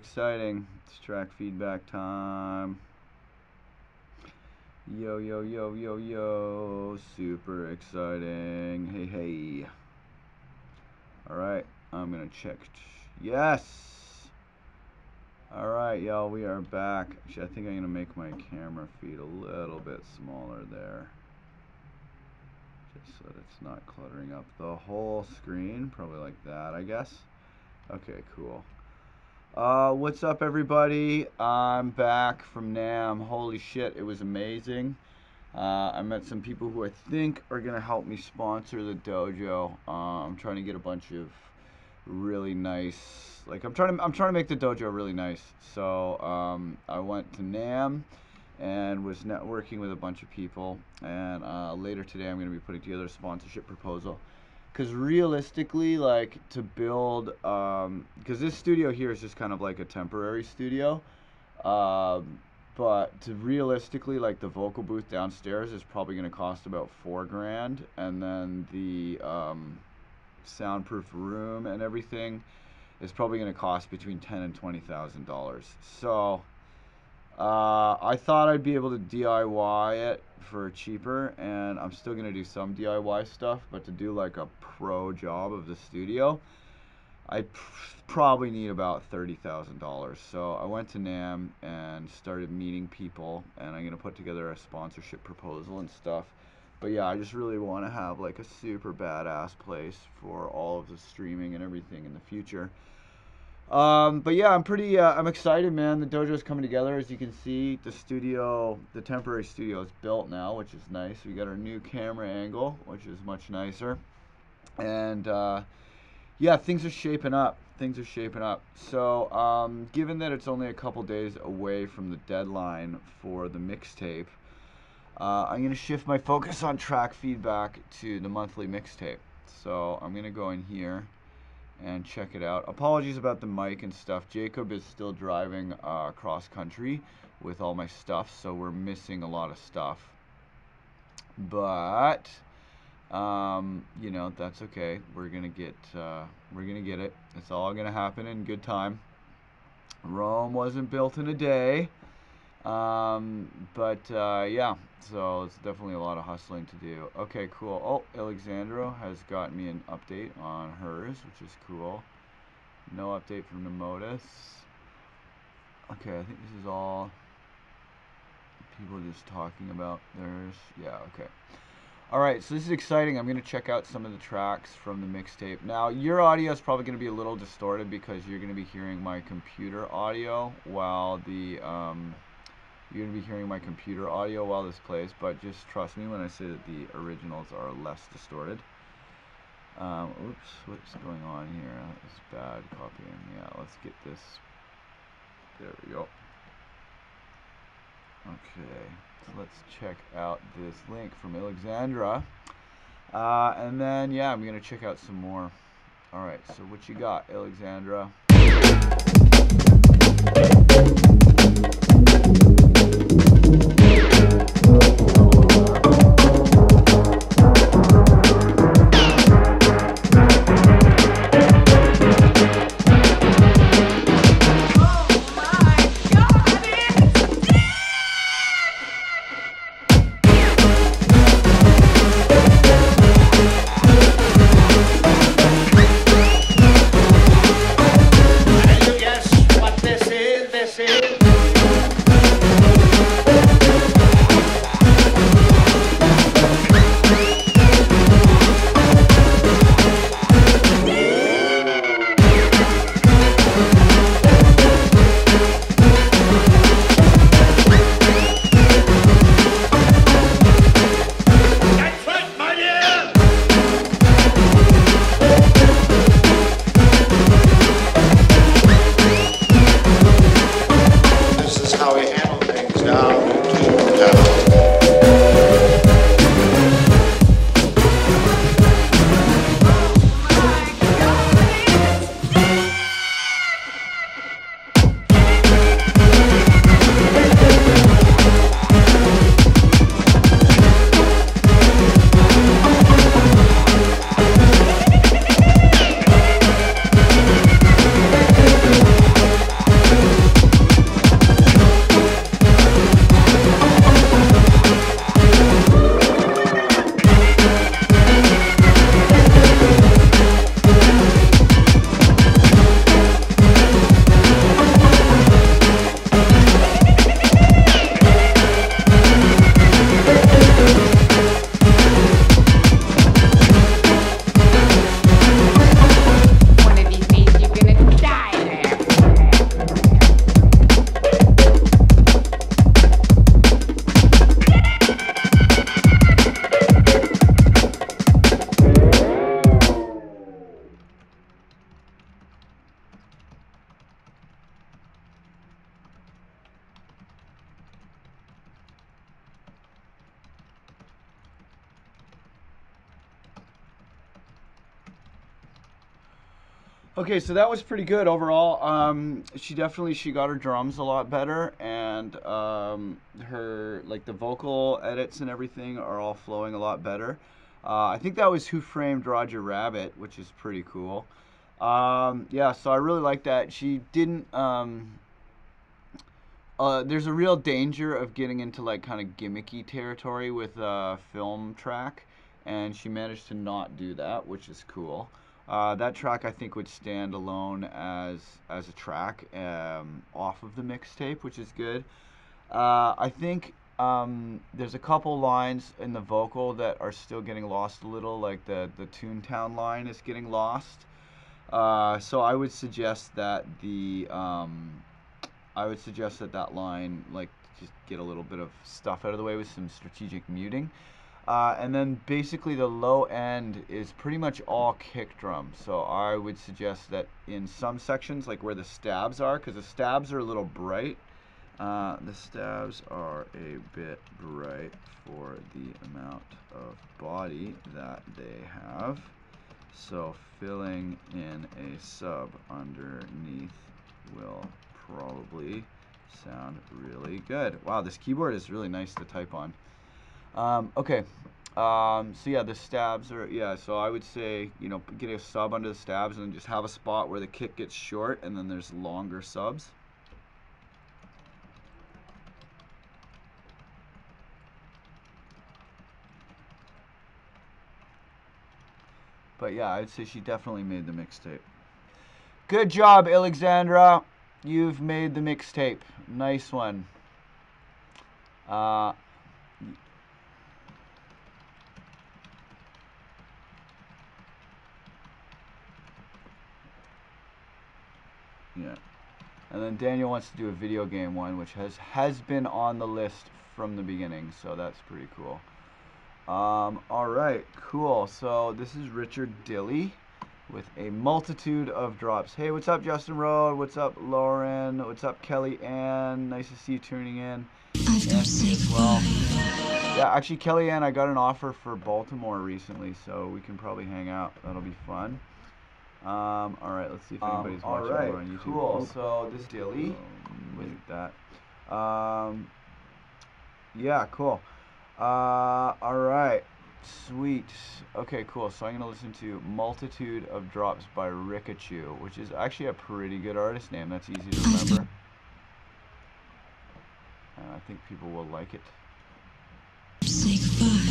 exciting. It's track feedback time. Yo, yo, yo, yo, yo. Super exciting. Hey, hey. Alright, I'm gonna check. Yes! Alright, y'all, we are back. Actually, I think I'm gonna make my camera feed a little bit smaller there, just so that it's not cluttering up the whole screen. Probably like that, I guess. Okay, cool. What's up, everybody? I'm back from NAMM. Holy shit, it was amazing. I met some people who I think are gonna help me sponsor the dojo. I'm trying to get a bunch of really nice, like I'm trying to make the dojo really nice. So I went to NAMM and was networking with a bunch of people, and later today I'm gonna be putting together a sponsorship proposal. Because realistically, like, to build, because this studio here is just kind of like a temporary studio, but to realistically, like, the vocal booth downstairs is probably going to cost about $4,000, and then the soundproof room and everything is probably going to cost between $10,000 and $20,000. So I thought I'd be able to DIY it for cheaper, and I'm still going to do some DIY stuff, but to do like a pro job of the studio, I probably need about $30,000. So I went to NAMM and started meeting people, and I'm going to put together a sponsorship proposal and stuff. But yeah, I just really want to have like a super badass place for all of the streaming and everything in the future. But yeah, I'm excited, man. The dojo's coming together. As you can see, the temporary studio is built now, which is nice. We got our new camera angle, which is much nicer. And, yeah, things are shaping up. So, given that it's only a couple days away from the deadline for the mixtape, I'm going to shift my focus on track feedback to the monthly mixtape. So, I'm going to go in here and check it out. Apologies about the mic and stuff. Jacob is still driving cross country with all my stuff, so we're missing a lot of stuff. But you know, that's okay. We're gonna get it. It's all gonna happen in good time. Rome wasn't built in a day. Yeah, so it's definitely a lot of hustling to do. Okay, cool. Oh, Alexandra has got me an update on hers, which is cool. No update from Nemotus. Okay, I think this is all people just talking about theirs. Yeah, okay. Alright, so this is exciting. I'm going to check out some of the tracks from the mixtape. Now, your audio is probably going to be a little distorted because you're going to be hearing my computer audio while the you're going to be hearing my computer audio while this plays, but just trust me when I say that the originals are less distorted. Oops, what's going on here? That was bad copying. Yeah, let's get this. There we go. Okay, so let's check out this link from Alexandra. And then, yeah, I'm going to check out some more. Alright, so what you got, Alexandra? Okay, so that was pretty good overall. She got her drums a lot better, and her like the vocal edits and everything are all flowing a lot better. I think that was Who Framed Roger Rabbit, which is pretty cool. Yeah, so I really like that. She didn't. There's a real danger of getting into like kind of gimmicky territory with a film track, and she managed to not do that, which is cool. That track I think would stand alone as a track off of the mixtape, which is good. I think there's a couple lines in the vocal that are still getting lost a little, like the Toontown line is getting lost. So I would suggest that that line, like, just get a little bit of stuff out of the way with some strategic muting. And then basically the low end is pretty much all kick drum. So I would suggest that in some sections, like where the stabs are, because the stabs are a little bright. The stabs are a bit bright for the amount of body that they have. So filling in a sub underneath will probably sound really good. Wow, this keyboard is really nice to type on. Okay, so yeah, the stabs are, yeah, so I would say, you know, get a sub under the stabs and then just have a spot where the kick gets short and then there's longer subs. But yeah, I'd say she definitely made the mixtape. Good job, Alexandra. You've made the mixtape. Nice one. Yeah. And then Daniel wants to do a video game one, which has been on the list from the beginning, so that's pretty cool. All right, cool. So this is Richard Dilly with a multitude of drops. Hey, what's up, Justin Road? What's up, Lauren? What's up, Kelly Ann? Nice to see you tuning in. Anthony as well. Yeah, actually, Kelly Ann, I got an offer for Baltimore recently, so we can probably hang out. That'll be fun. All right, let's see if anybody's watching over on YouTube. Cool. So this is Dilly with that. Yeah, cool. All right, sweet. Okay, cool. So I'm gonna listen to Multitude of Drops by Rikachu, which is actually a pretty good artist name. That's easy to remember. I think people will like it. Say goodbye.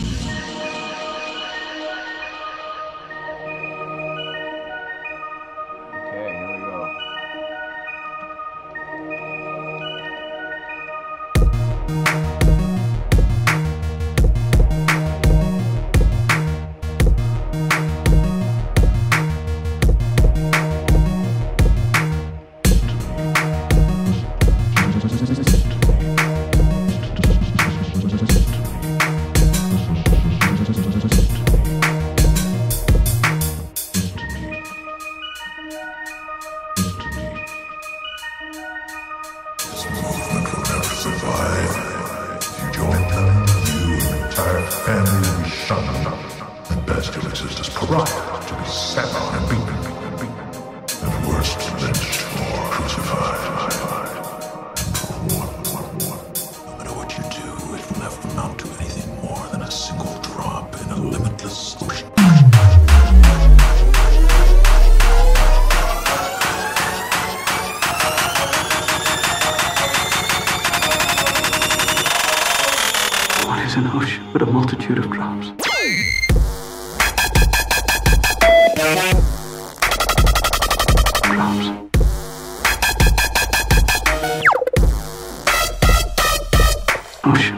An ocean with a multitude of drops. Ocean.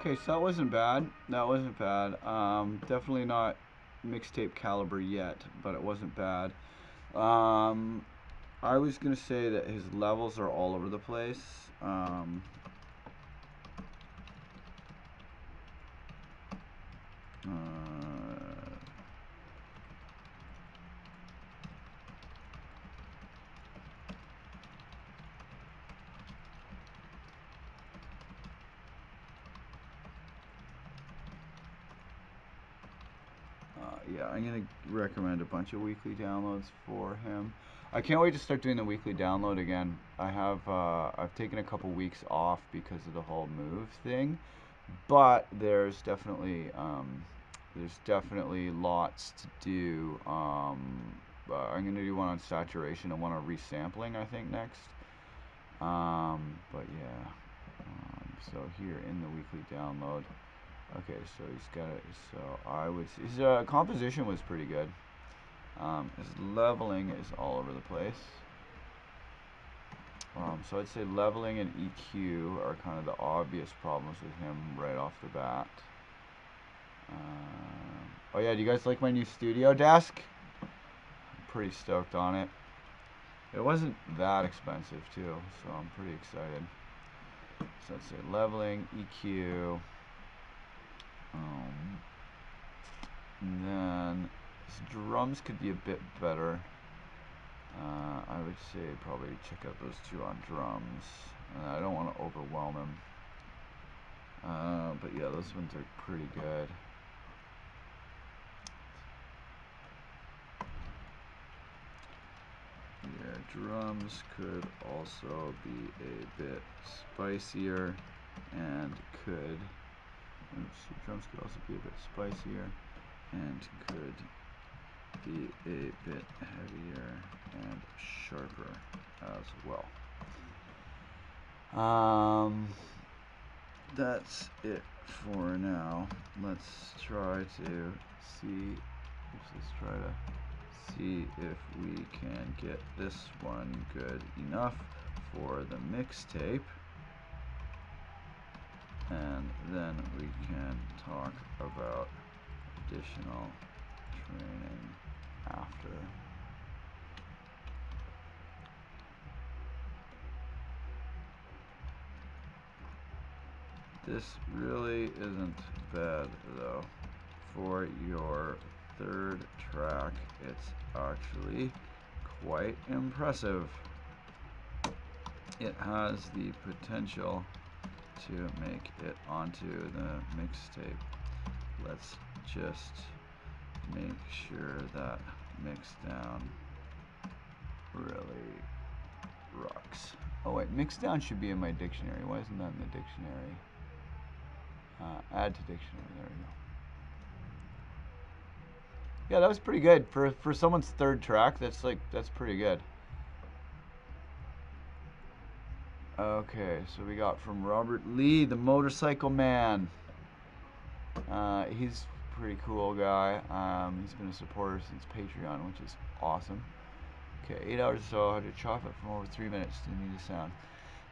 Okay, so that wasn't bad. That wasn't bad. Definitely not mixtape caliber yet, but it wasn't bad. I was gonna say that his levels are all over the place. Yeah, I'm gonna recommend a bunch of weekly downloads for him. I can't wait to start doing the weekly download again. I've taken a couple weeks off because of the whole move thing, but there's definitely lots to do. I'm gonna do one on saturation and one on resampling, I think, next. But yeah. So here in the weekly download. Okay, so he's got it. So I would see his composition was pretty good. His leveling is all over the place. So I'd say leveling and EQ are kind of the obvious problems with him right off the bat. Oh yeah, do you guys like my new studio desk? I'm pretty stoked on it. It wasn't that expensive too, so I'm pretty excited. So let's say leveling, EQ. And then his drums could be a bit better. I would say probably check out those two on drums. I don't want to overwhelm him. But yeah, those ones are pretty good. Yeah, drums could also be a bit spicier and could... Oops, drums could also be a bit spicier and could be a bit heavier and sharper as well. That's it for now. Let's try to see if we can get this one good enough for the mixtape, and then we can talk about additional training after. This really isn't bad though. For your third track, it's actually quite impressive. It has the potential to make it onto the mixtape. Let's just make sure that Mixdown really rocks. Oh wait, Mixdown should be in my dictionary. Why isn't that in the dictionary? Add to dictionary, there we go. Yeah, that was pretty good. For someone's third track, that's pretty good. Okay, so we got from Robert Lee, the Motorcycle Man. He's a pretty cool guy. He's been a supporter since Patreon, which is awesome. Okay, 8 hours or so. I had to chop it from over 3 minutes. Didn't need the sound.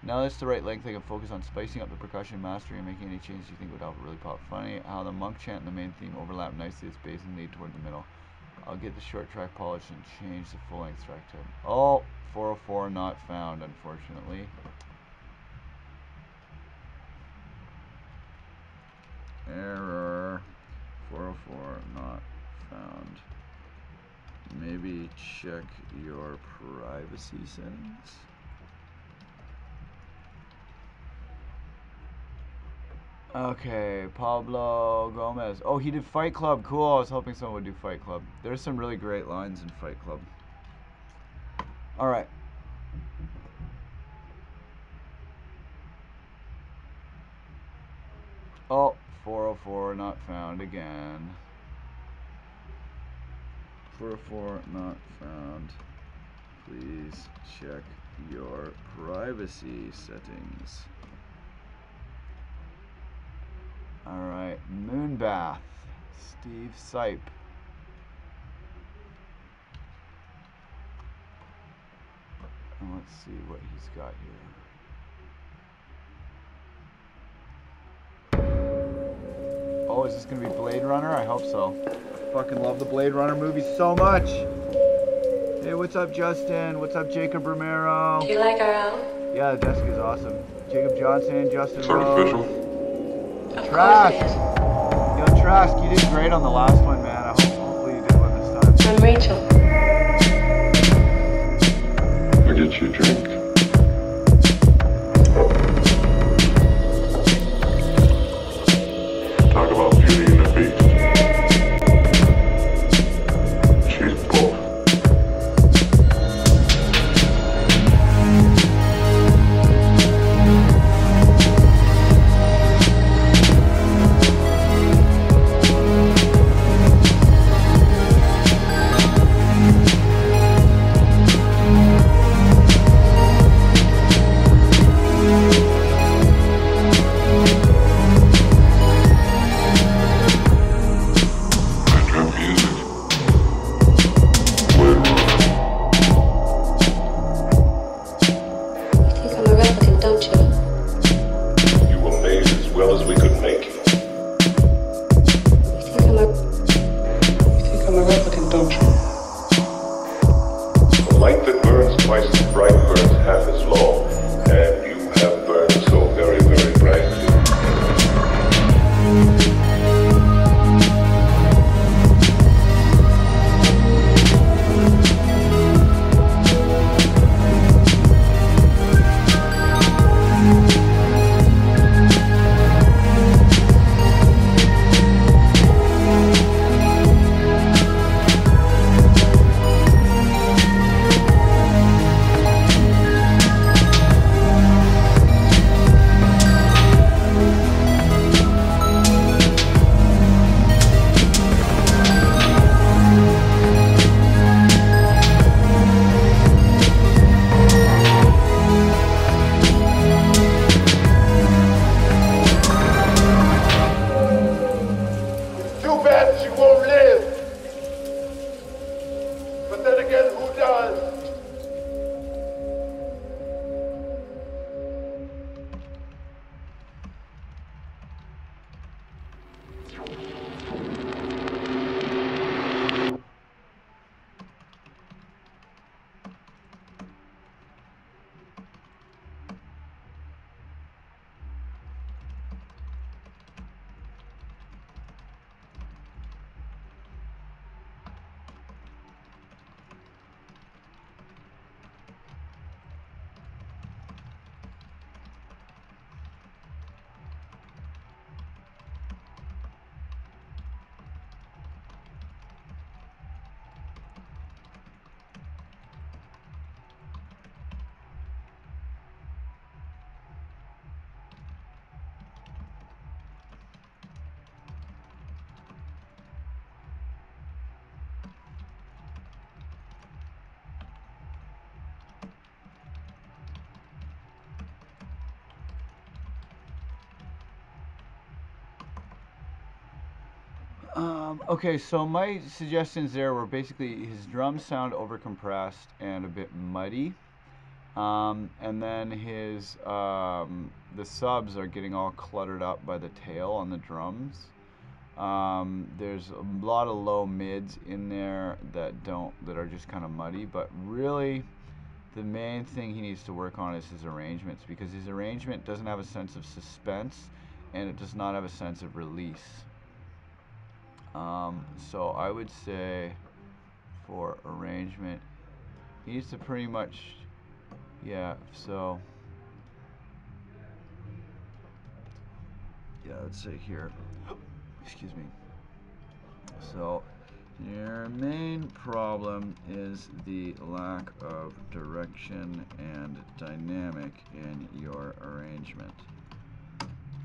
Now that's the right length. I can focus on spicing up the percussion, mastering, and making any changes you think would help it really pop. Funny how the monk chant and the main theme overlap nicely. Its bass and lead toward the middle. I'll get the short track polished and change the full length track to. Oh, 404 not found, unfortunately. Error. 404 not found. Maybe check your privacy settings. Okay, Pablo Gomez. Oh, he did Fight Club. Cool. I was hoping someone would do Fight Club. There's some really great lines in Fight Club. All right. Oh, 404 not found again. 404 not found. Please check your privacy settings. All right, Moonbath, Steve Sipe. And let's see what he's got here. Is this gonna be Blade Runner? I hope so. Fucking love the Blade Runner movie so much. Hey, what's up, Justin? What's up, Jacob Romero? Do you like our album? Yeah, the desk is awesome. Jacob Johnson, Justin It's Rose. artificial. Of Trask. course it is. Yo, Trask, you did great on the last one, man. Hopefully you did one this time. I'm Rachel. I'll get you a drink. Talk about Beauty and the Beast. She's both. Okay, so my suggestions there were basically his drums sound overcompressed and a bit muddy. And then the subs are getting all cluttered up by the tail on the drums. There's a lot of low mids in there that are just kind of muddy, but really the main thing he needs to work on is his arrangements, because his arrangement doesn't have a sense of suspense and it does not have a sense of release. So I would say for arrangement, he needs to pretty much, yeah, so, yeah, let's say here, excuse me. So your main problem is the lack of direction and dynamic in your arrangement.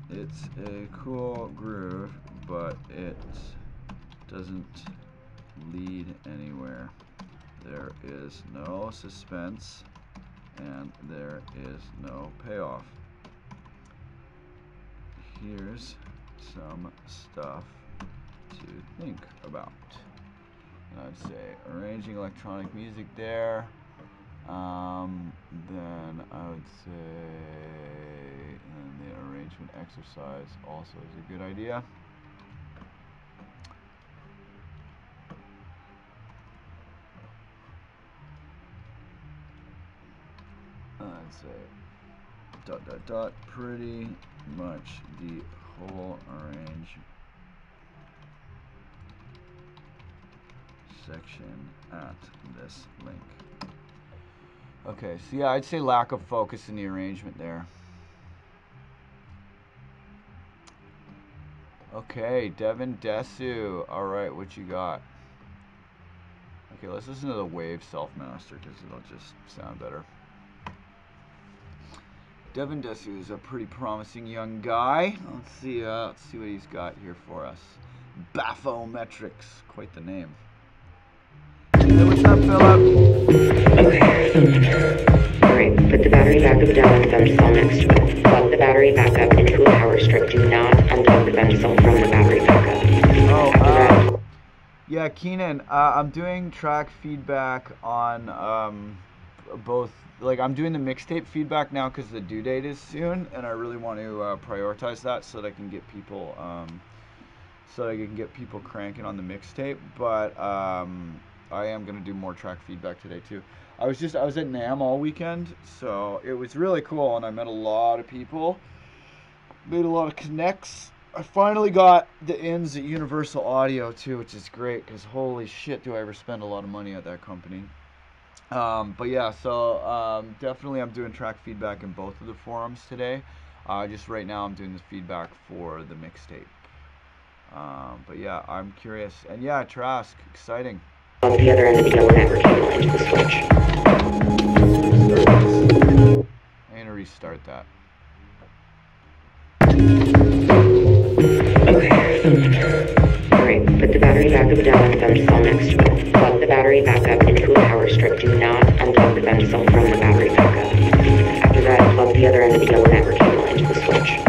It's a cool groove, but it doesn't lead anywhere. There is no suspense and there is no payoff. Here's some stuff to think about. And I'd say arranging electronic music there. Then I would say the arrangement exercise also is a good idea. I'd say dot dot dot pretty much the whole range section at this link. Okay, so yeah, I'd say lack of focus in the arrangement there. Okay, Devin Desu. All right, what you got? Okay, let's listen to the Wave Self-Master because it'll just sound better. Devin Desu is a pretty promising young guy. Let's see what he's got here for us. Baphometrics, quite the name. Hey, what's up, Philip? Okay. Alright, put the battery back up down on the bench cell next to it. Plug the battery back up into a power strip. Do not unplug the bench cell from the battery backup. Oh, yeah, Keenan, I'm doing track feedback on both. Like, I'm doing the mixtape feedback now because the due date is soon, and I really want to prioritize that so that I can get people cranking on the mixtape. But I am gonna do more track feedback today too. I was at NAMM all weekend, so it was really cool, and I met a lot of people, made a lot of connects. I finally got the ins at Universal Audio too, which is great because holy shit, do I ever spend a lot of money at that company. But yeah, so definitely I'm doing track feedback in both of the forums today. Just right now I'm doing the feedback for the mixtape. But yeah, I'm curious. And yeah, Trask, exciting. Plug the other end of the yellow network cable into the switch. I'm gonna restart that. Okay. Alright, put the battery back up down on the bench cell next to it. Plug the battery back up into a power strip. Do not unplug the bench cell from the battery backup. After that, plug the other end of the yellow network cable into the switch.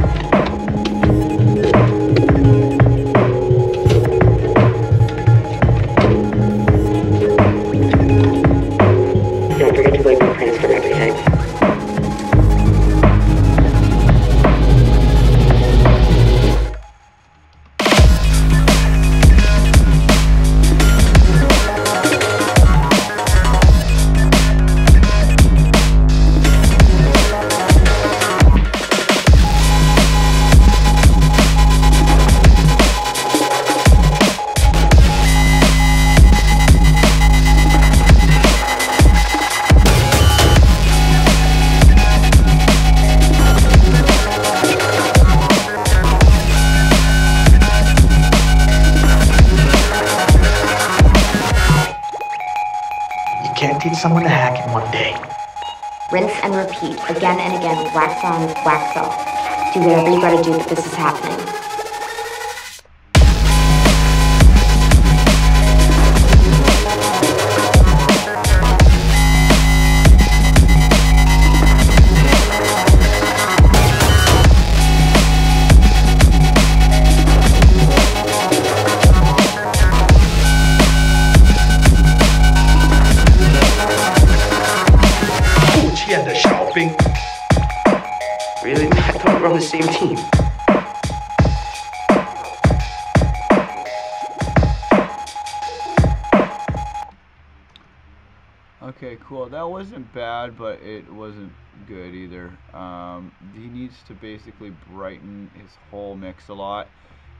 Don't forget to play blueprints for everything. Someone to hack in one day. Rinse and repeat again and again, wax on, wax off. Do whatever you gotta do, but this is happening. Really? I thought we were on the same team. Okay, cool. That wasn't bad, but it wasn't good either. He needs to basically brighten his whole mix a lot.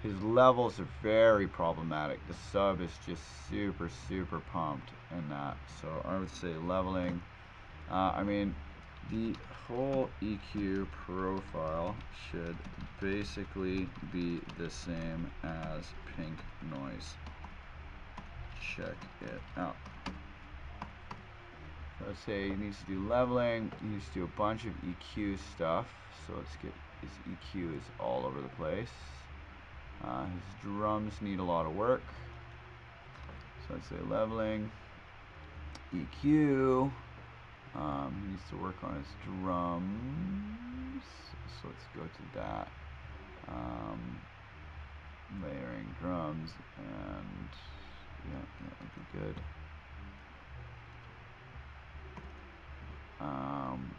His levels are very problematic. The sub is just super, super pumped in that. So I would say leveling. I mean, the whole EQ profile should basically be the same as pink noise. Check it out. So let's say he needs to do leveling. He needs to do a bunch of EQ stuff. So let's get his EQ is all over the place. His drums need a lot of work. So let's say leveling, EQ. He needs to work on his drums. So let's go to that. Layering drums, and yeah, that would be good.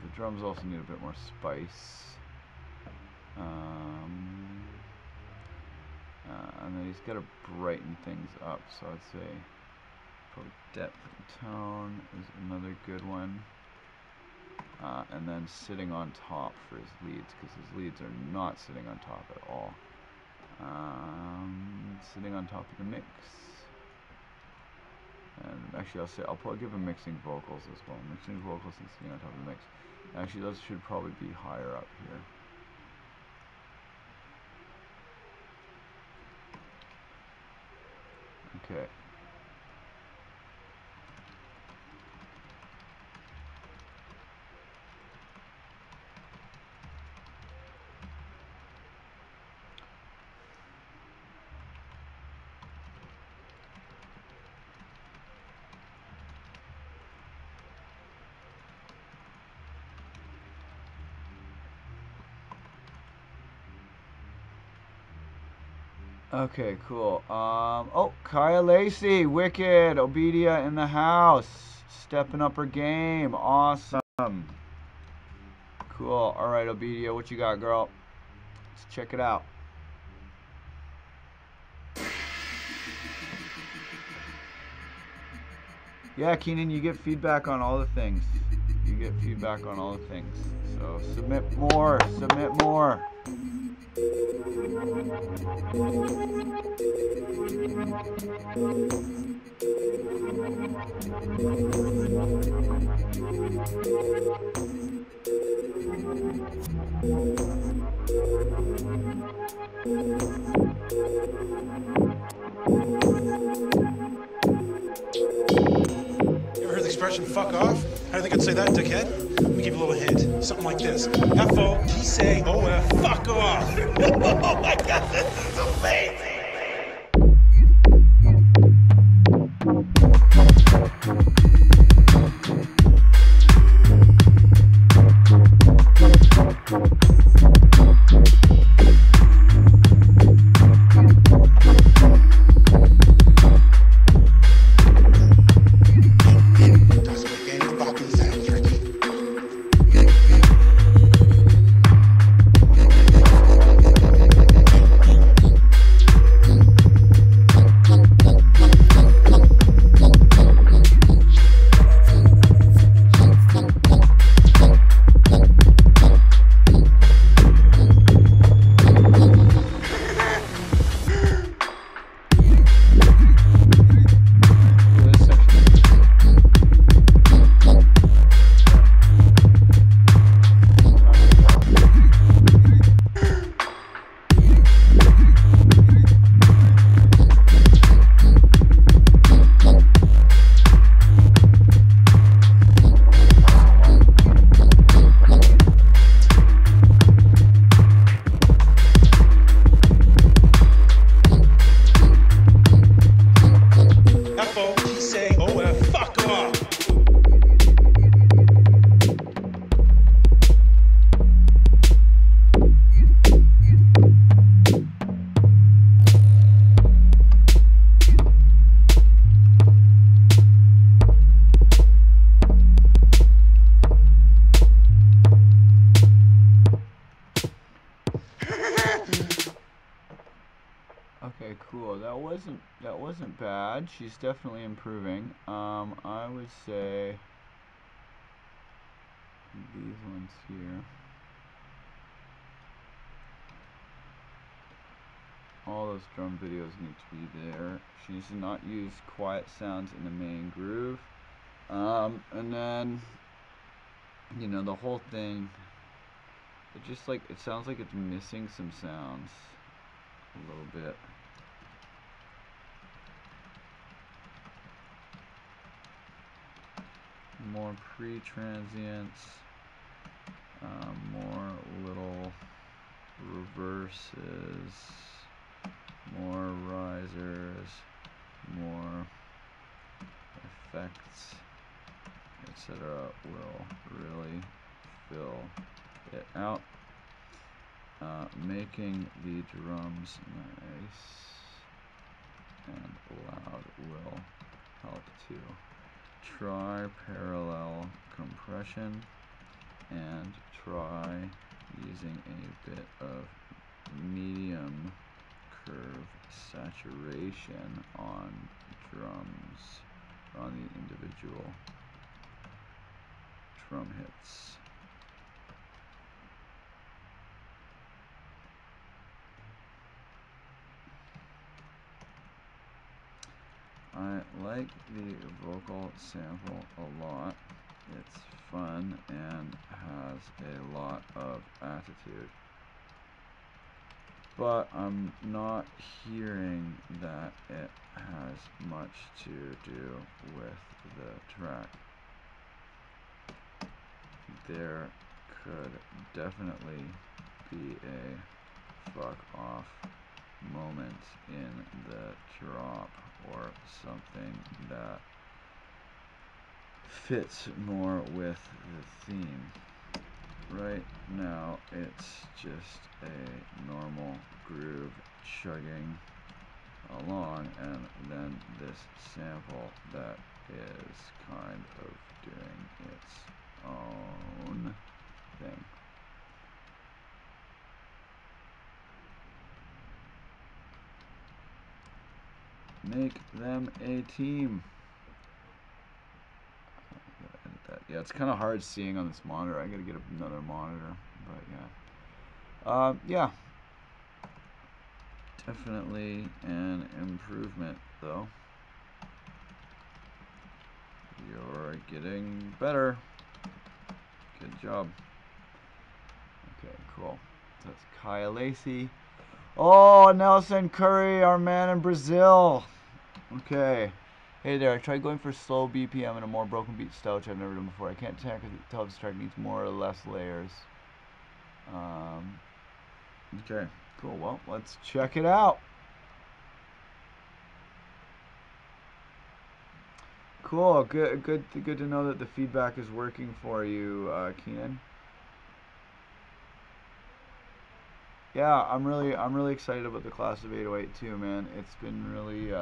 The drums also need a bit more spice. And then he's got to brighten things up. So I'd say probably depth and tone is another good one. and then sitting on top for his leads, because his leads are not sitting on top at all. Sitting on top of the mix. And actually, I'll probably give him mixing vocals as well. Mixing vocals and sitting on top of the mix. Actually, those should probably be higher up here. Okay. Okay, cool. Oh, Kaya Lacey, Wicked, Obedia in the house, stepping up her game. Awesome. Cool. All right, Obedia, what you got, girl? Let's check it out. Yeah, Keenan, you get feedback on all the things. You get feedback on all the things. So submit more. Submit more. Ever heard the expression fuck off? How do you think I'd say that, dickhead? Let me give you a little hint. Something like this. F-O-T-S-A-O-F, fuck off! Oh my god, this is amazing! Okay, cool. That wasn't bad. She's definitely improving. I would say these ones here. All those drum videos need to be there. She needs to not use quiet sounds in the main groove. And then, you know, the whole thing, it just like, it sounds like it's missing some sounds a little bit. More pre-transients, more little reverses, more risers, more effects, etc. will really fill it out. Making the drums nice and loud will help too. Try parallel compression and try using a bit of medium curve saturation on drums, on the individual drum hits. I like the vocal sample a lot. It's fun and has a lot of attitude. But I'm not hearing that it has much to do with the track. There could definitely be a fuck off moment in the drop or something that fits more with the theme. Right now it's just a normal groove chugging along, and then this sample that is kind of doing its own thing. Make them a team. Yeah, it's kind of hard seeing on this monitor. I gotta get another monitor, but yeah. Yeah. Definitely an improvement, though. You're getting better. Good job. Okay, cool. So that's Kaya Lacey. Oh, Nelson Curry, our man in Brazil. Okay. Hey there, I tried going for slow BPM and a more broken beat style, which I've never done before. I can't tell if this track needs more or less layers. Okay, cool. Well, let's check it out. Cool. Good to know that the feedback is working for you, Keenan. Yeah, I'm really excited about the class of 808 too, man. It's been really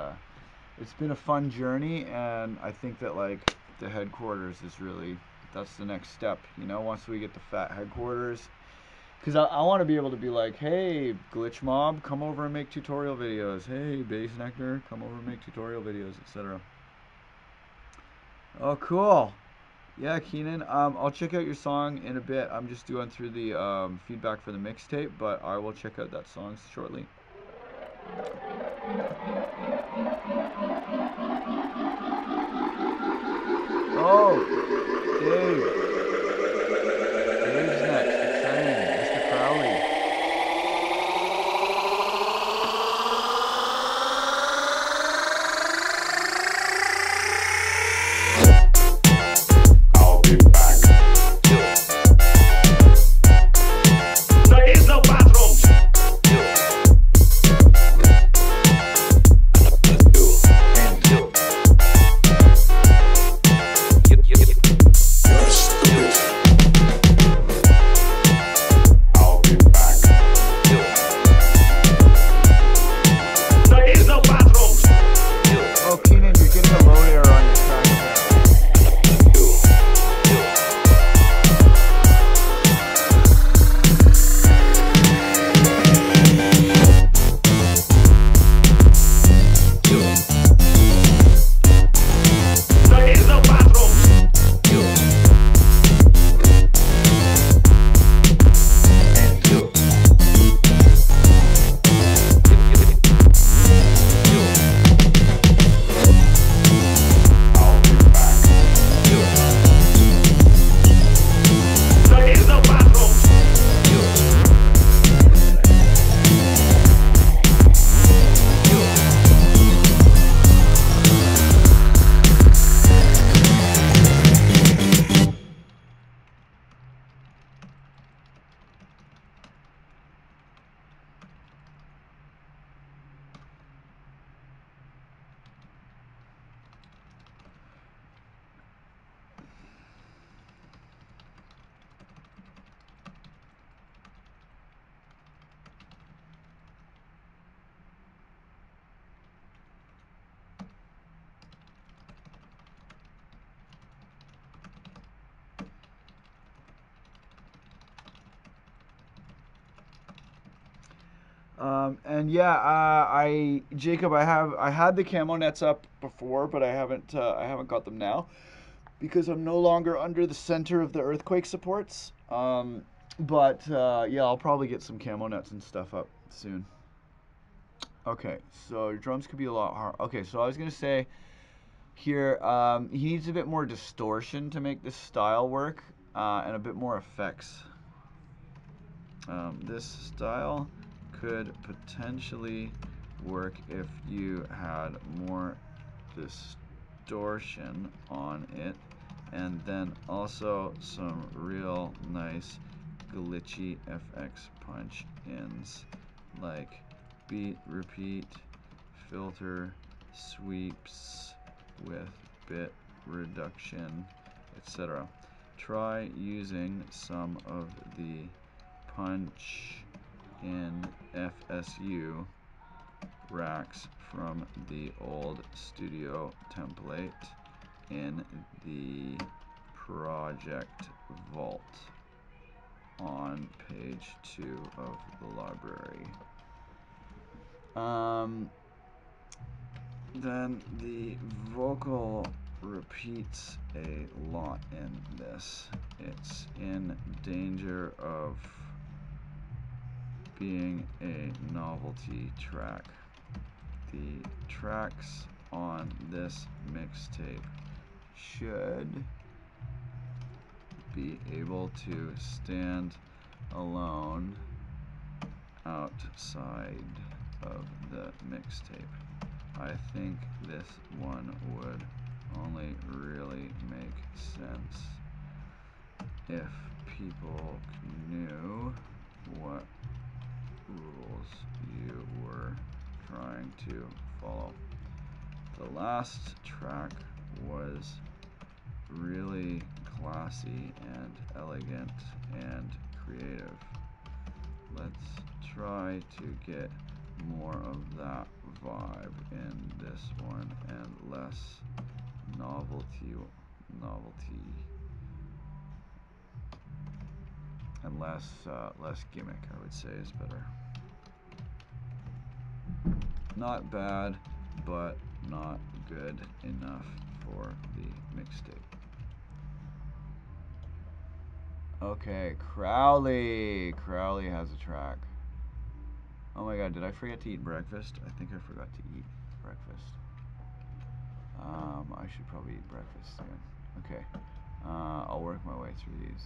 it's been a fun journey, and I think that like the headquarters is really, that's the next step, you know, once we get the fat headquarters, because I want to be able to be like, hey, Glitch Mob, come over and make tutorial videos. Hey, Bass Nectar, come over and make tutorial videos, etc. Oh, cool. Yeah, Keenan, I'll check out your song in a bit. I'm just doing through the feedback for the mixtape, but I will check out that song shortly. Oh, Dave. Dave's next. Exciting. Mr. Crowley. I'll be back. There is no bathroom. You're stupid. I'll be back. There is no bathroom. Oh, Keenan, you're getting a load error on your track. There is no bathroom. I'll be back. There is no bathroom. And yeah, Jacob, I had the camo nets up before, but I haven't got them now because I'm no longer under the center of the earthquake supports. But yeah, I'll probably get some camo nets and stuff up soon. Okay, so your drums could be a lot hard. Okay, so I was gonna say here, he needs a bit more distortion to make this style work, and a bit more effects. This style could potentially work if you had more distortion on it, and then also some real nice glitchy FX punch-ins, like beat, repeat, filter, sweeps with bit reduction, etc. Try using some of the punch in FSU racks from the old studio template in the project vault on page 2 of the library. Then the vocal repeats a lot in this. It's in danger of being a novelty track. The tracks on this mixtape should be able to stand alone outside of the mixtape. I think this one would only really make sense if people knew what rules you were trying to follow. The last track was really classy and elegant and creative. Let's try to get more of that vibe in this one and less novelty and less gimmick, I would say, is better. Not bad, but not good enough for the mixtape. Okay, Crowley. Crowley has a track. Oh my god, did I forget to eat breakfast? I think I forgot to eat breakfast. I should probably eat breakfast soon. Okay, I'll work my way through these.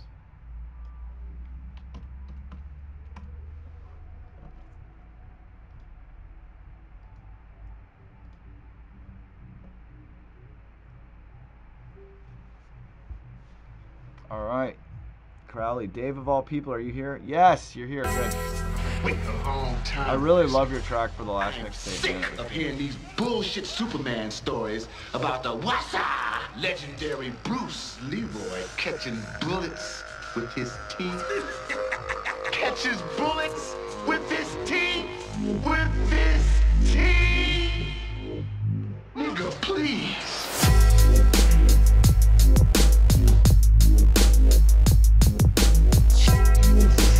All right, Crowley. Dave of all people, are you here? Yes, you're here. Good. Wait a long time. I really love your track for the last I'm mixtape. sick of hearing these bullshit Superman stories about the Wassa legendary Bruce Leroy catching bullets with his teeth. Catches bullets with his teeth. With his teeth. Nigga, please.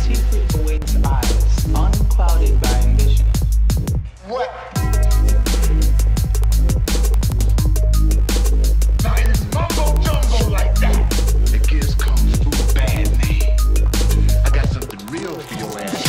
Secret awaits eyes, unclouded by ambition. What? Now it's mumbo jumbo like that. It gives Kung Fu a bad name. I got something real for your ass.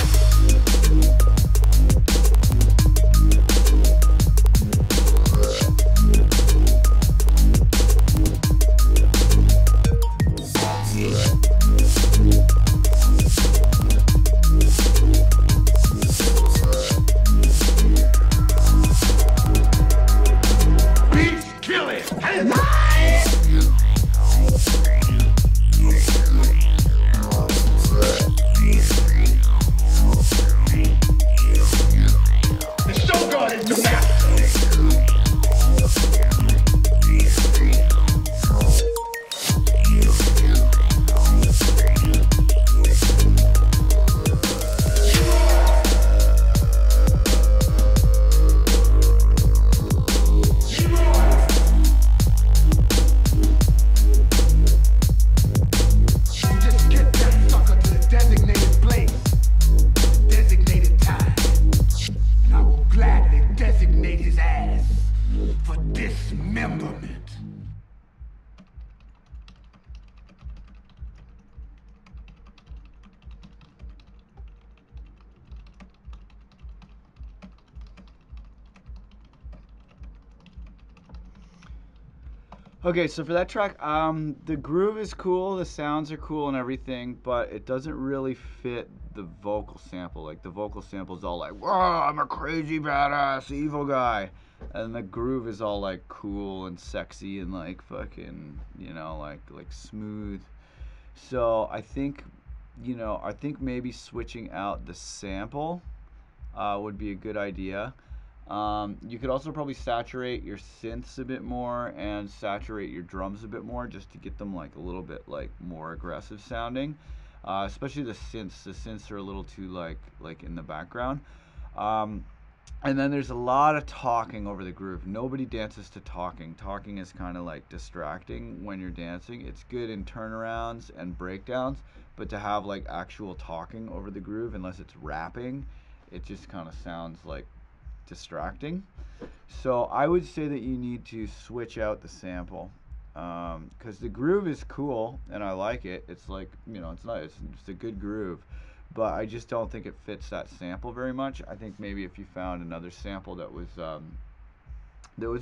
Okay, so for that track, the groove is cool, the sounds are cool and everything, but it doesn't really fit the vocal sample. Like the vocal sample is all like, "Whoa, I'm a crazy badass evil guy," and the groove is all like cool and sexy and like fucking, you know, like smooth. So I think, I think maybe switching out the sample would be a good idea. You could also probably saturate your synths a bit more and saturate your drums a bit more just to get them like a little bit like more aggressive sounding. Especially the synths. The synths are a little too like in the background. Um, and then there's a lot of talking over the groove. Nobody dances to talking. Talking is kind of like distracting when you're dancing. It's good in turnarounds and breakdowns, but to have like actual talking over the groove, unless it's rapping, it just kind of sounds like distracting. So I would say that you need to switch out the sample, because the groove is cool and I like it. It's like, it's nice. It's a good groove, but I just don't think it fits that sample very much. I think maybe if you found another sample that was a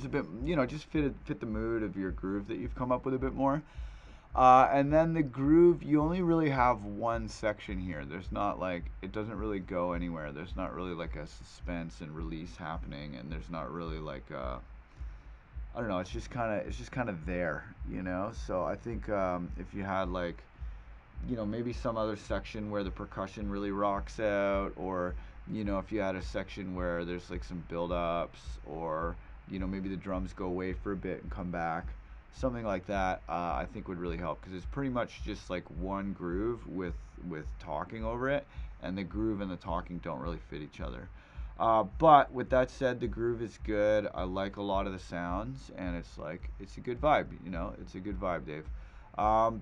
bit, just fit the mood of your groove that you've come up with a bit more. And then the groove, you only really have one section here. There's not like, it doesn't really go anywhere. There's not really like a suspense and release happening, and there's not really like I don't know. It's just kind of there, So I think if you had like, maybe some other section where the percussion really rocks out, or if you had a section where there's like some build-ups, or maybe the drums go away for a bit and come back. Something like that, I think would really help, because it's pretty much just like one groove with talking over it, and the groove and the talking don't really fit each other. But with that said, the groove is good. I like a lot of the sounds, and it's a good vibe. It's a good vibe, Dave.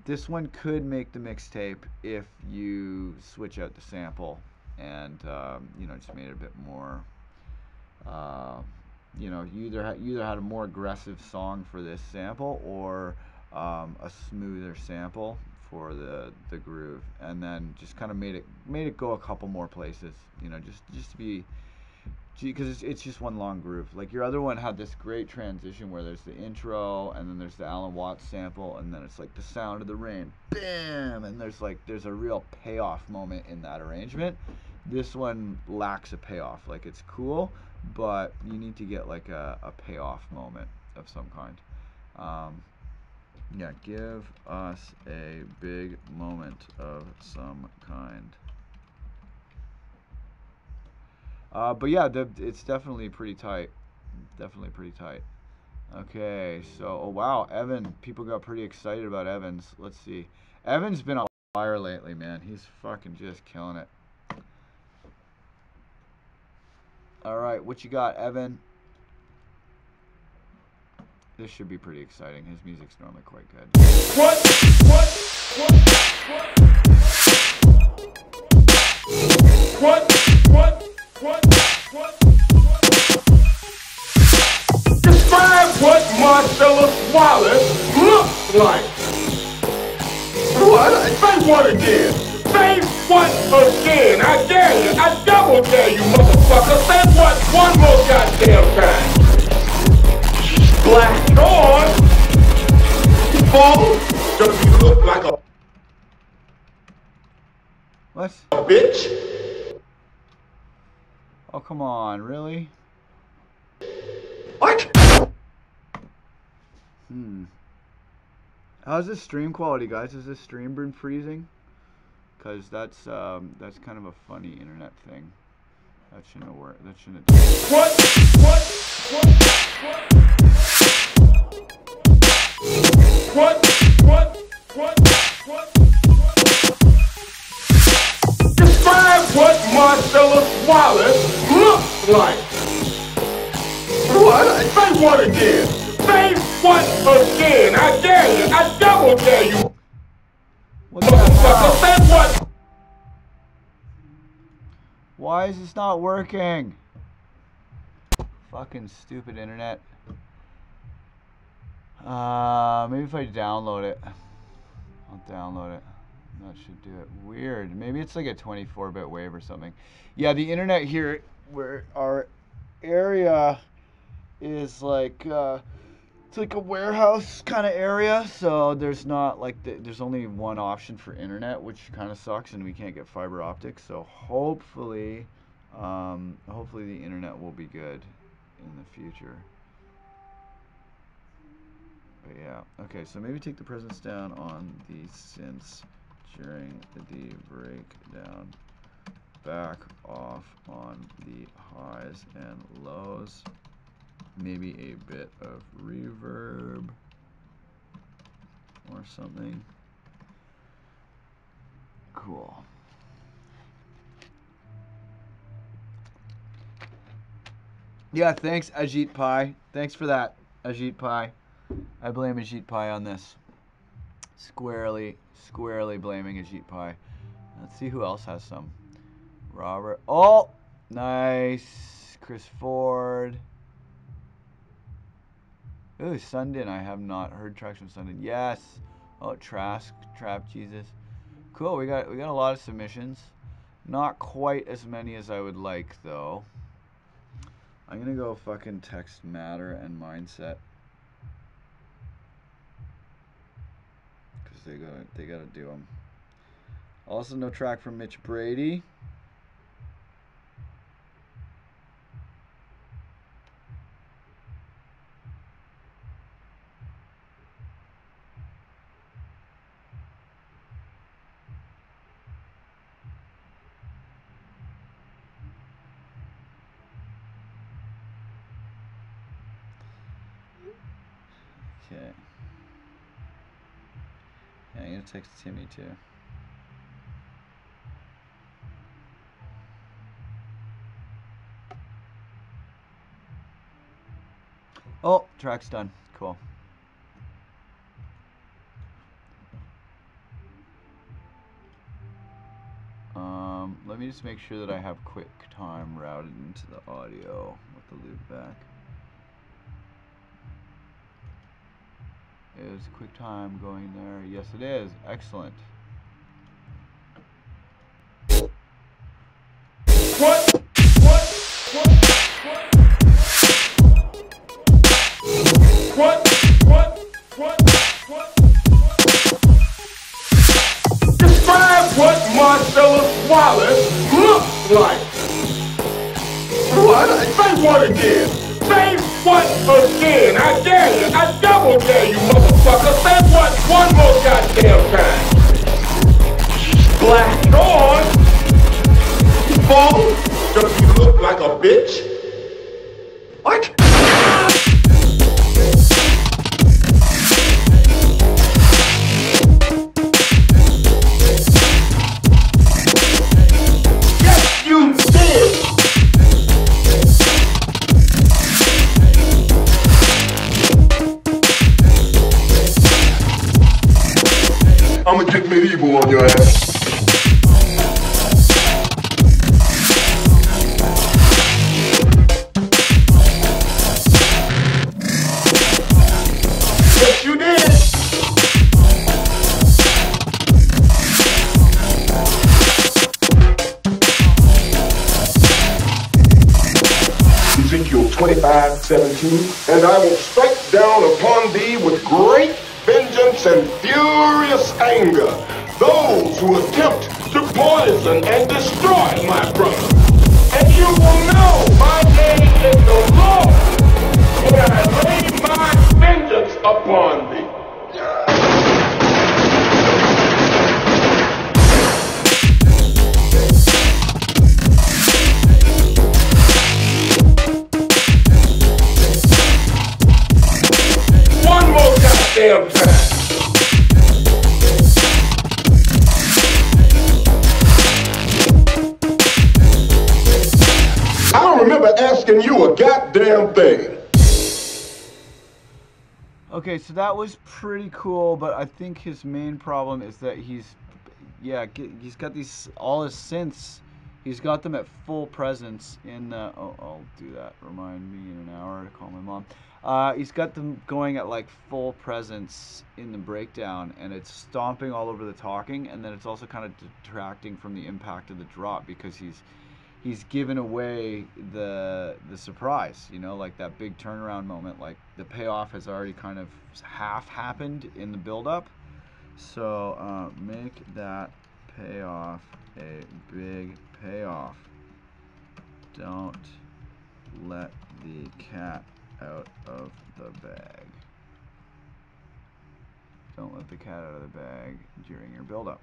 This one could make the mixtape if you switch out the sample and just made it a bit more. You either had a more aggressive song for this sample, or a smoother sample for the groove, and then just kind of made it go a couple more places. Just to be, because it's just one long groove. Like your other one had this great transition where there's the intro, and then there's the Alan Watts sample, and then it's like the sound of the rain, bam, and there's a real payoff moment in that arrangement. This one lacks a payoff. Like it's cool, but you need to get like a payoff moment of some kind. Yeah, give us a big moment of some kind. But yeah, it's definitely pretty tight. Definitely pretty tight. Okay, so, oh wow, Evan. People got pretty excited about Evans. Let's see. Evan's been on fire lately, man. He's fucking just killing it. Alright, what you got, Evan? This should be pretty exciting. His music's normally quite good. What? Describe what Marcellus Wallace looks like. What? Say what again? Say what again? I dare you. I double dare you, motherfucker. Say what one more goddamn time. Black on. Fool. Does he look like a What? bitch? Oh, come on, really? What? How's this stream quality, guys? Is this stream been freezing? Because that's kind of a funny internet thing. That shouldn't work. That shouldn't. Describe what Marcellus Wallace looks like. What? Say what again? Say what again? I dare you. I double dare you. What the Motherfucker, hell? say what? Why is this not working? Fucking stupid internet. Maybe if I download it. I'll download it. That should do it. Weird. Maybe it's like a 24-bit wave or something. Yeah, the internet here, where our area is like It's like a warehouse kind of area, so there's not like there's only one option for internet, which kind of sucks, and we can't get fiber optics. So hopefully the internet will be good in the future. But yeah, okay, so maybe take the presence down on the synths during the breakdown. Back off on the highs and lows. Maybe a bit of reverb or something. Cool. Yeah, thanks Ajit Pai. Thanks for that, Ajit Pai. I blame Ajit Pai on this. Squarely blaming Ajit Pai. Let's see who else has some. Robert. Oh, nice. Chris Ford. Ooh, Sundin. I have not heard tracks from Sundin. Yes. Oh, Trask, Trap Jesus. Cool. We got a lot of submissions. Not quite as many as I would like though. I'm gonna go fucking Text Matter and Mindset. Cause they gotta do them. Also, no track from Mitch Brady. Okay. Yeah, I'm gonna text Timmy too. Oh, track's done. Cool. Let me just make sure that I have QuickTime routed into the audio with the loop back. Is QuickTime going there? Yes, it is. Excellent. What? Describe what Marcellus Wallace looks like. What? Say what again? Say what again? I dare you. I double dare you, motherfucker. Say what one more goddamn time. Black on. Fool. Does he look like a bitch? What? I'ma get medieval on your ass. Yes, you did. Ezekiel 25:17, and I will strike down upon thee with great vengeance and furious anger those who attempt to poison and destroy my brother. And you will know my name is the Lord when I lay my vengeance upon thee. One more goddamn time. I don't remember asking you a goddamn thing. Okay, so that was pretty cool, but I think his main problem is that he's got these, all his synths, he's got them at full presence in the, oh, I'll do that, remind me in an hour to call my mom. He's got them going at like full presence in the breakdown, and it's stomping all over the talking, and then it's also kind of detracting from the impact of the drop because he's given away the surprise, you know, like that big turnaround moment. Like the payoff has already kind of half happened in the build-up. So make that payoff a big payoff. Don't let the cat out of the bag. Don't let the cat out of the bag during your build-up.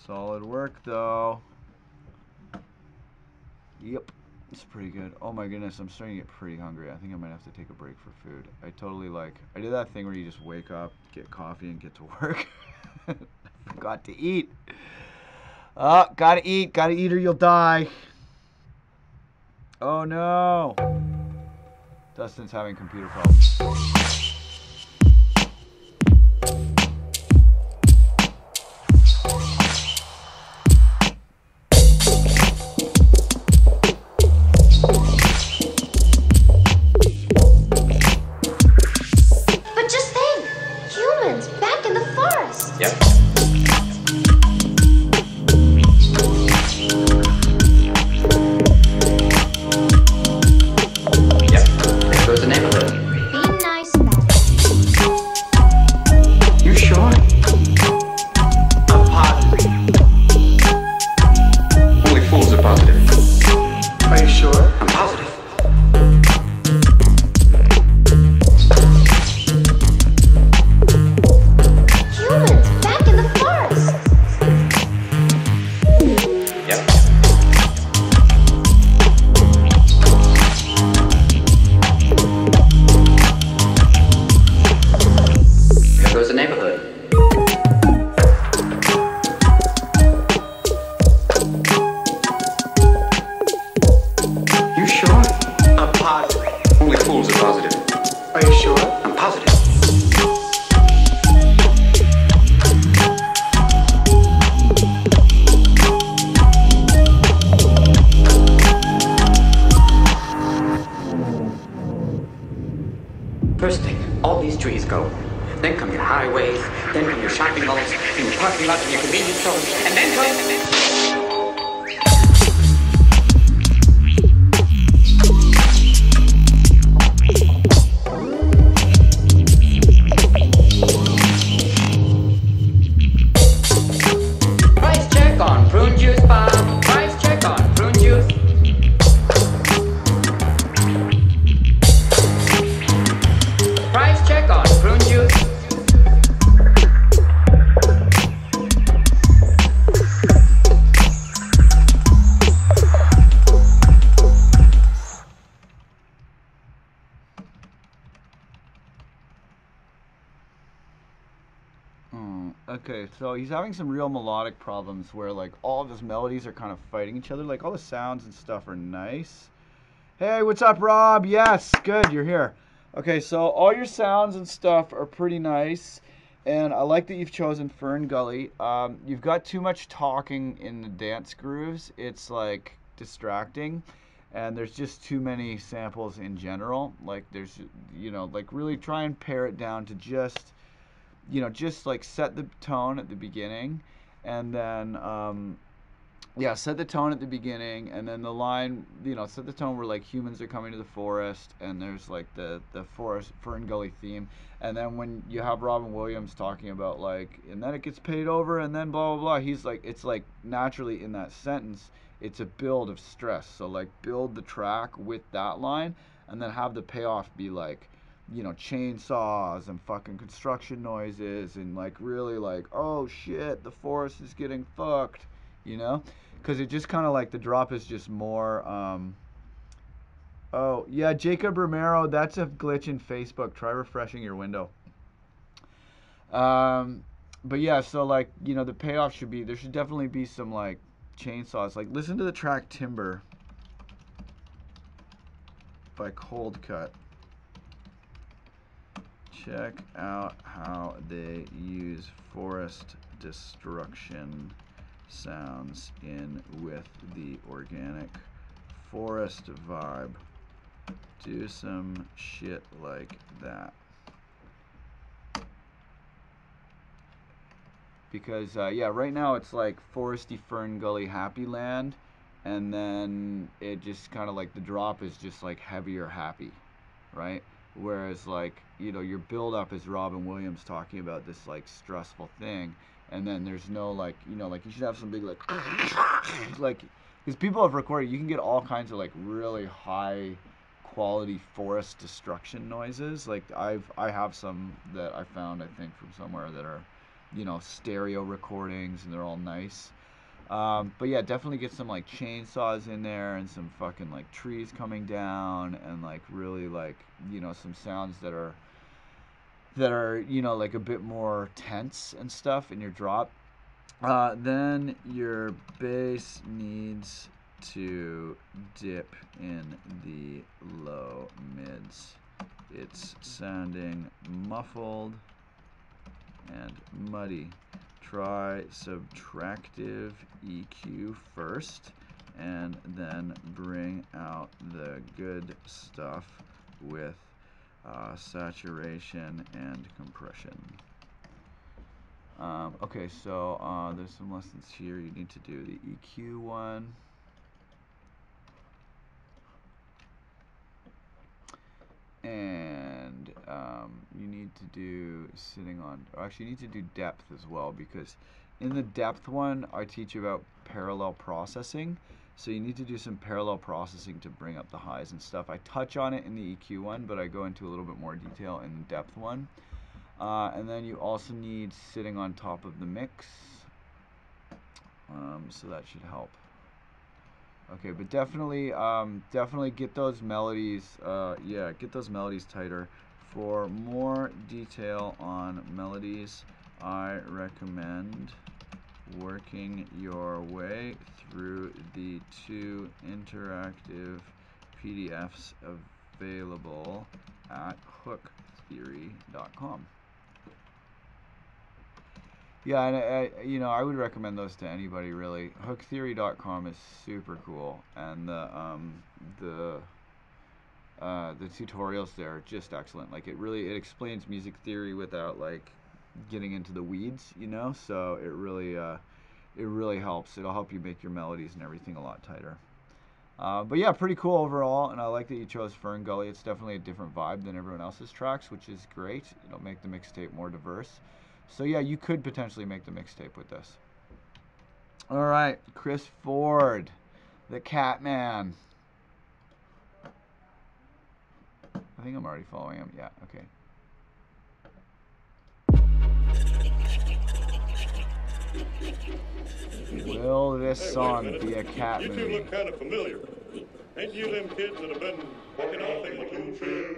Solid work, though. Yep, it's pretty good. Oh my goodness, I'm starting to get pretty hungry. I think I might have to take a break for food. I did that thing where you just wake up, get coffee, and get to work. I forgot to eat. Oh, gotta eat or you'll die. Oh no. Dustin's having computer problems. But just think, humans back in the forest. Yep. There goes the neighborhood. Be nice about it. You sure? I'm positive. Only fools are positive. Are you sure? I'm positive. Humans back in the forest. Yep. There goes the neighborhood. You sure? I'm positive. Only fools are positive. Are you sure? I'm positive. First thing, all these trees go. Then come your highways, then come your shopping malls, and your parking lots and your convenience stores, and then come... Price check on prune juice, Bob. Price check on prune juice. Price check on prune juice. Okay, so he's having some real melodic problems where like all of his melodies are kind of fighting each other. Like all the sounds and stuff are nice. Hey, what's up, Rob? Yes, good, you're here. Okay, so all your sounds and stuff are pretty nice, and I like that you've chosen Fern Gully. You've got too much talking in the dance grooves. It's like distracting, and there's just too many samples in general. Like there's, you know, like really try and pare it down to just, you know, just like set the tone at the beginning, and then yeah, set the tone at the beginning, and then the line, you know, set the tone where like humans are coming to the forest, and there's like the forest Fern Gully theme, and then when you have Robin Williams talking about like, and then it gets paid over, and then blah blah blah, he's like, it's like naturally in that sentence, it's a build of stress. So like build the track with that line, and then have the payoff be like, you know, chainsaws and fucking construction noises, and like really like, oh shit, the forest is getting fucked, you know? Because it just kind of like the drop is just more oh yeah, Jacob Romero, that's a glitch in Facebook, try refreshing your window. But yeah, so like, you know, the payoff should be, there should definitely be some like chainsaws. Like listen to the track Timber by Cold Cut. Check out how they use forest destruction sounds in with the organic forest vibe. Do some shit like that. because yeah, right now it's like Foresty, Fern Gully, Happy Land, and then it just kind of like the drop is just like heavier happy, right? Whereas like, you know, your build up is Robin Williams talking about this like stressful thing, and then there's no like, you know, like you should have some big like because people have recorded, you can get all kinds of like really high quality forest destruction noises. Like I have some that I found, I think, from somewhere that are, you know, stereo recordings, and they're all nice. But yeah, definitely get some like chainsaws in there and some fucking like trees coming down, and like really like, you know, some sounds that are, you know, like a bit more tense and stuff in your drop. Then your bass needs to dip in the low mids. It's sounding muffled and muddy. Try subtractive EQ first, and then bring out the good stuff with saturation and compression. Okay, so there's some lessons here. You need to do the EQ one. And you need to do sitting on, or actually you need to do depth as well, because in the depth one I teach you about parallel processing. So you need to do some parallel processing to bring up the highs and stuff. I touch on it in the EQ one, but I go into a little bit more detail in the depth one. And then you also need sitting on top of the mix. So that should help. Okay, but definitely get those melodies, yeah, get those melodies tighter. For more detail on melodies, I recommend working your way through the 2 interactive PDFs available at hooktheory.com. Yeah, and you know, I would recommend those to anybody really. Hooktheory.com is super cool, and the tutorials there are just excellent. Like it explains music theory without like getting into the weeds, you know. So it really helps. It'll help you make your melodies and everything a lot tighter. But yeah, pretty cool overall, and I like that you chose Fern Gully. It's definitely a different vibe than everyone else's tracks, which is great. It'll make the mixtape more diverse. So yeah, you could potentially make the mixtape with this. All right, Chris Ford, the Catman. I think I'm already following him. Yeah, okay. Will this song be a cat movie? You two look kind of familiar. Ain't you them kids that have been walking off in the blue trail?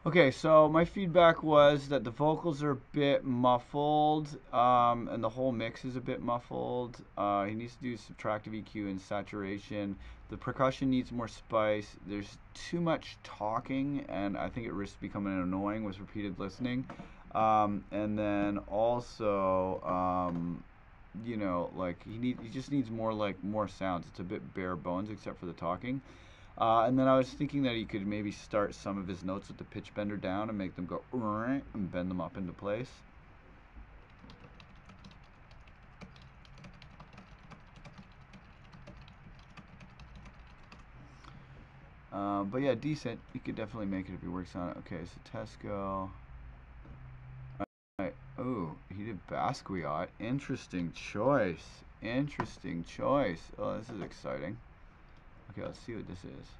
Okay, so my feedback was that the vocals are a bit muffled, and the whole mix is a bit muffled. He needs to do subtractive EQ and saturation. The percussion needs more spice. There's too much talking, and I think it risks becoming annoying with repeated listening. And then also, you know, like he just needs more sounds. It's a bit bare bones except for the talking. And then I was thinking that he could maybe start some of his notes with the pitch bender down and make them go and bend them up into place. But yeah, decent. You could definitely make it if he works on it. Okay, so Tesco. Alright. Oh, he did Basquiat. Interesting choice. Interesting choice. Oh, this is exciting. Okay, let's see what this is.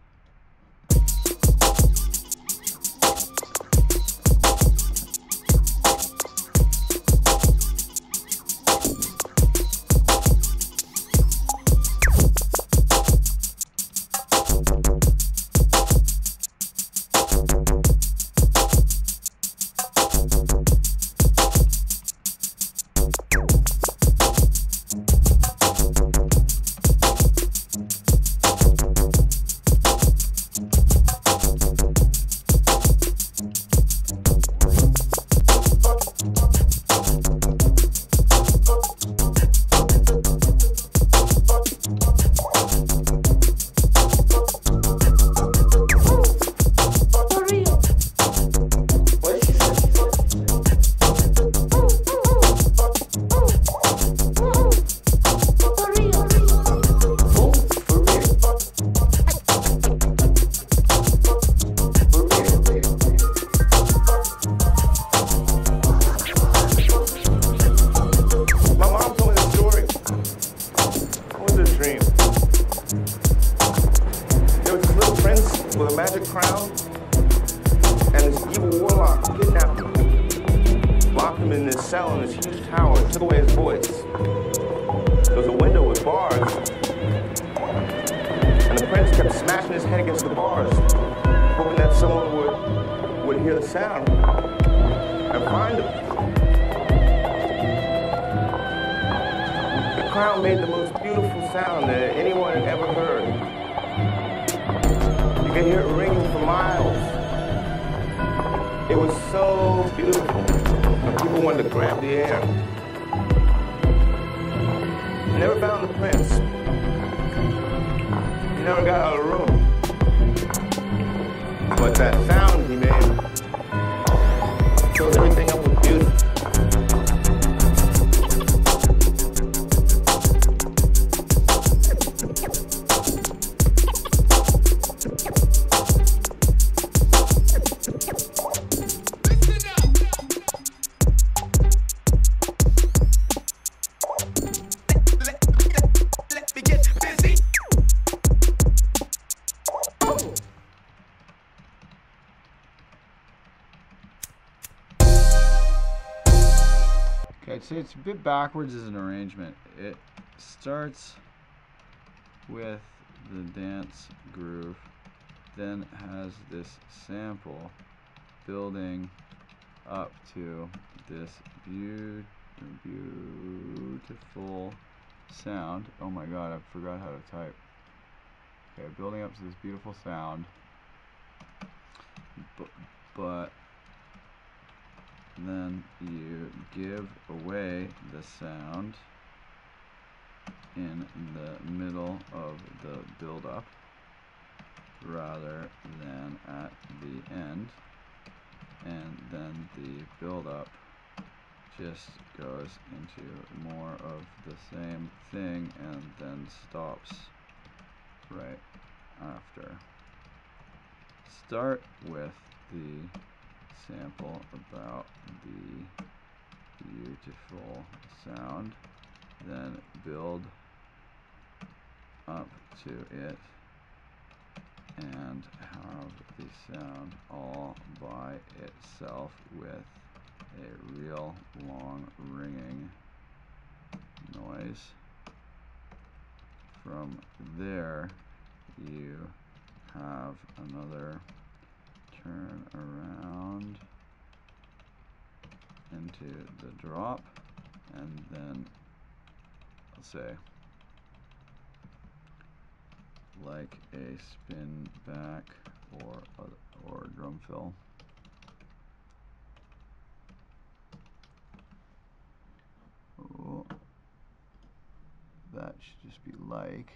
I'd say it's a bit backwards as an arrangement. It starts with the dance groove, then has this sample building up to this beautiful sound. Oh my god, I forgot how to type. Okay, building up to this beautiful sound, but then you give away the sound in the middle of the build-up rather than at the end, and then the build-up just goes into more of the same thing and then stops right after. Start with the sample about the beautiful sound, then build up to it and have the sound all by itself with a real long ringing noise. From there you have another turn around into the drop, and then let's say like a spin back or drum fill. Oh, that should just be like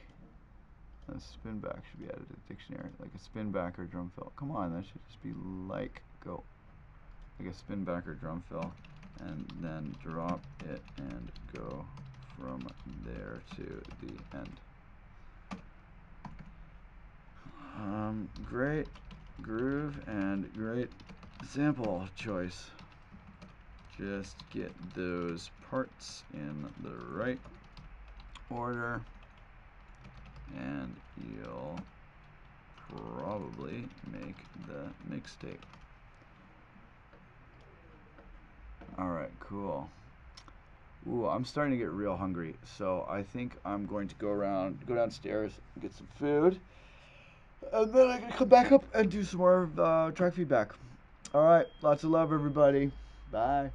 a spin back should be added to the dictionary, like a spin back or drum fill. Come on, that should just be like go like a spin back or drum fill, and then drop it and go from there to the end. Great groove and great sample choice. Just get those parts in the right order and you'll probably make the mixtape. Alright, cool. Ooh, I'm starting to get real hungry, so I think I'm going to go downstairs, get some food, and then I'm going to come back up and do some more track feedback. Alright, lots of love, everybody. Bye.